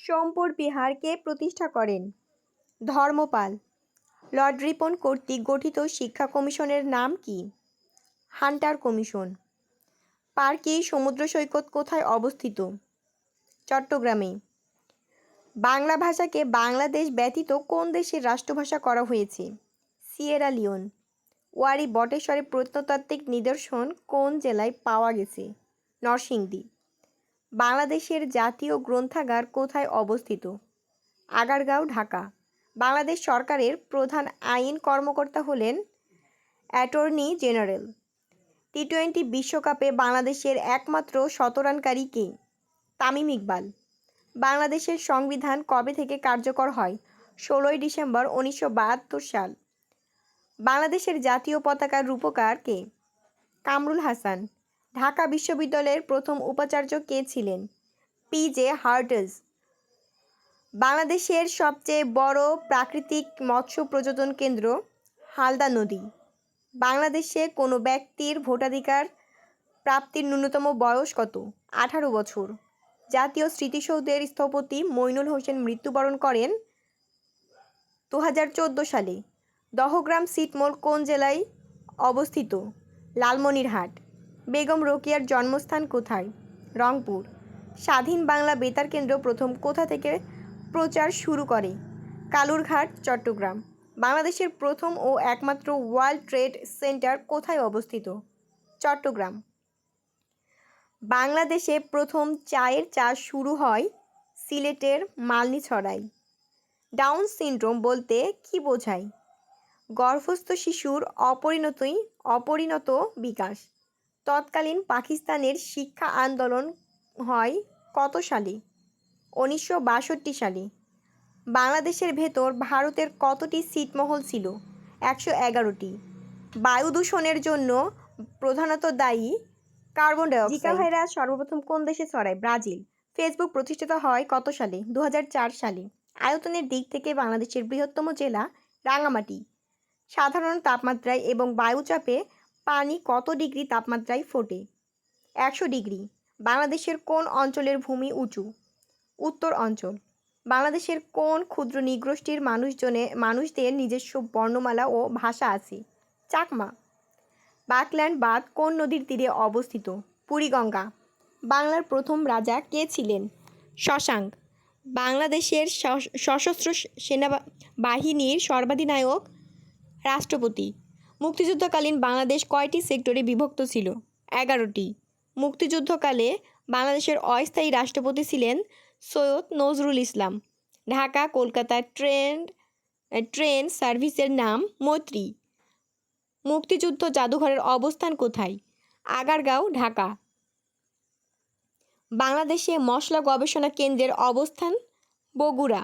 সোমপুর বিহার কে প্রতিষ্ঠা করেন? ধর্মপাল। লর্ড রিপন কর্তৃক গঠিত শিক্ষা কমিশনের নাম কি? Hunter commission. পার্কি সমুদ্র সৈকত কোথায় অবস্থিত? চট্টগ্রামে। বাংলা ভাষাকে বাংলাদেশ ব্যতীত কোন দেশের রাষ্ট্রভাষা করা হয়েছে? Sierra Leone. ওয়ারী বটেশ্বরের প্রত্নতাত্ত্বিক নিদর্শন কোন জেলায় পাওয়া গেছে? নরসিংদী। বাংলাদেশের জাতীয় গ্রন্থাগার কোথায় অবস্থিত? আগারগাঁও, ঢাকা। বাংলাদেশ সরকারের প্রধান আইন কর্মকর্তা হলেন অ্যাটর্নি জেনারেল। টি-20 বিশ্বকাপে বাংলাদেশের একমাত্র শতরানকারী কে? তামিম ইকবাল। বাংলাদেশের সংবিধান কবে থেকে কার্যকর হয়? 16ই ডিসেম্বর 1972 সাল। বাংলাদেশের জাতীয় পতাকার রূপকার কে? কামরুল হাসান। ঢাকা বিশ্ববিদ্যালয়ের প্রথম উপাচার্য কে ছিলেন? পি.জে. হার্টজ। বাংলাদেশের সবচেয়ে বড় প্রাকৃতিক মৎস্য প্রজনন কেন্দ্র? হালদা নদী। বাংলাদেশে কোনো ব্যক্তির ভোটাধিকার প্রাপ্তির ন্যূনতম বয়স কত? 18 বছর। জাতীয় স্মৃতিসৌধের স্থপতি মইনুল হোসেন মৃত্যুবরণ করেন 2014 সালে। দহগ্রাম ছিটমহল কোন জেলায় অবস্থিত? লালমনিরহাট। বেগম রোকেয়ার জন্মস্থান কোথায়? রংপুর। স্বাধীন বাংলা বেতার কেন্দ্র প্রথম কোথা থেকে প্রচার শুরু করে? কালুরঘাট, চট্টগ্রাম। বাংলাদেশের প্রথম ও একমাত্র ওয়ার্ল্ড ট্রেড সেন্টার কোথায় অবস্থিত? চট্টগ্রাম। বাংলাদেশে প্রথম চায়ের চাষ শুরু হয় সিলেটের মালনীছড়ায়। ডাউন সিনড্রোম বলতে কী বোঝায়? গর্ভস্থ শিশুর অপরিণত বিকাশ। তৎকালীন পাকিস্তানের শিক্ষা আন্দোলন হয় কত সালে? 1962 সালে। বাংলাদেশের ভেতর ভারতের কতটি ছিটমহল ছিল? 111টি। বায়ু দূষণের জন্য প্রধানত দায়ী কার্বন ডাইঅক্সাইড। জিকা ভাইরাস সর্বপ্রথম কোন দেশে ছড়ায়? ব্রাজিল। ফেসবুক প্রতিষ্ঠিত হয় কত সালে? 2004 সালে। আয়তনের দিক থেকে বাংলাদেশের বৃহত্তম জেলা রাঙ্গামাটি। সাধারণ তাপমাত্রায় এবং বায়ুচাপে পানি কত ডিগ্রি তাপমাত্রায় ফোটে? 100 ডিগ্রি। বাংলাদেশের কোন অঞ্চলের ভূমি উঁচু? উত্তর অঞ্চল। বাংলাদেশের কোন ক্ষুদ্র নৃগোষ্ঠীর মানুষদের নিজস্ব বর্ণমালা ও ভাষা আছে? চাকমা। বাকল্যান্ড বাঁধ কোন নদীর তীরে অবস্থিত? বুড়িগঙ্গা। বাংলার প্রথম রাজা কে ছিলেন? শশাঙ্ক। বাংলাদেশের সশস্ত্র সেনাবাহিনীর সর্বাধিনায়ক রাষ্ট্রপতি। মুক্তিযুদ্ধকালীন বাংলাদেশ কয়টি সেক্টরে বিভক্ত ছিল? 11টি। মুক্তিযুদ্ধকালে বাংলাদেশের অস্থায়ী রাষ্ট্রপতি ছিলেন সৈয়দ নজরুল ইসলাম। ঢাকা কলকাতা ট্রেন সার্ভিসের নাম মৈত্রী। মুক্তিযুদ্ধ জাদুঘরের অবস্থান কোথায়? আগারগাঁও, ঢাকা। বাংলাদেশে মশলা গবেষণা কেন্দ্রের অবস্থান? বগুড়া।